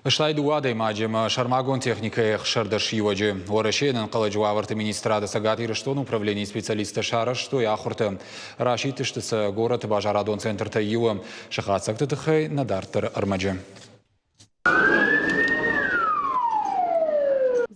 Шлайду вадей маджем шармагон техника шардаш юваджи. Ворашен анқаладжуаварты министрада сагати рештон управление специалиста шараш, что я хурта. Рашит штыса город бажарадон центр тайюа. Шахацак тахай надартер армаджи.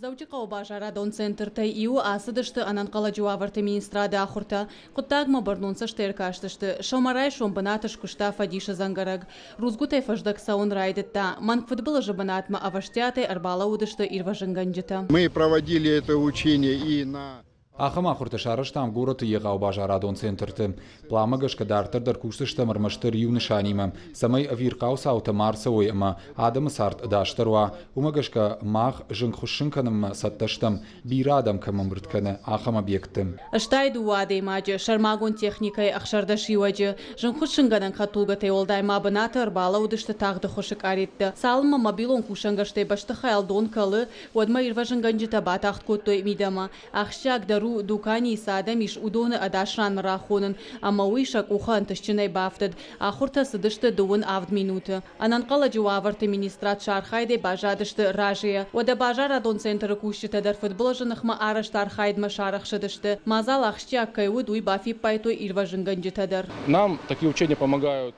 Заучиқау бажарадон центр тайюа асыдышты ананқаладжуаварты министрада ахурта. Құттагма барнунса штеркаштышты. Шомарай шомбанатыш кушта фадиша зангараг. Рузгутай фаждак саун райдетта. Манк футбола жабанатма аваштятай арбала удышты ирважанганджита. Мы проводили это учение и на... Ахама хурта шараш там город егау бажарадон центрты. Пламагаш кадартер дар кустыштам армаштыр юнышанима. Самай авиркау саута марсовой ама адам сарт даштарва. Умагашка мах жынхушынканым сатташтам бирадам камамбртканы ахам объектым. Аштайду вадей маджи шармагон техникай ахшардаш юваджи. Жынхушынганан хатулгатай олдайма банаты арбала удышты тағды хушык аритты. Салма мобилон кушангаштай баштыхай алдон калы. Уадма ирважанганджита батахт коттой мидама. Ахшак дару дукани садам иш удоны адашран марахонын, ама уишак ухан тышчынай бафтад, ахурта сыдышты дуын авд минуты. Ананқаладжуаварты министрат шархайде бажадышты ражия. Ода бажарадон центры кушчыта дар футболжынықма араштар хайдма шарахшыдышты. Мазал ахшчак кайуд уй бафи пайтой ирважынганджитадар. Нам такие учения помогают.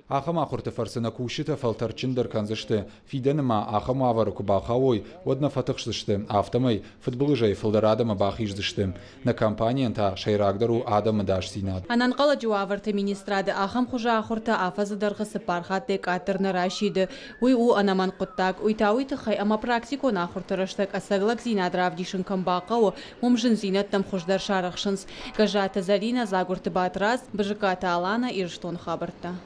Ахама хурта фарсына кушита фалтарчындыр канзышты. Фиденема ахама авару кубахавой, одна фатықшдышты. Автомай футболы жай фылдарадама бахиждышты. На компаниян та шайрагдару адама даш синад. Ананқаладжуаварты министрады ахам хужа ахурта афазыдарғысы пархаттек атырны рашиды. Уй у анаман құттак, уйта хай ама практикон ахуртырыштак асаглак зинадырав дишын камбақау, мумжын зинаттам хуждар шарақшынс. Гажата Зарина загурты батраз, бжыката Алана ирштон хабарта.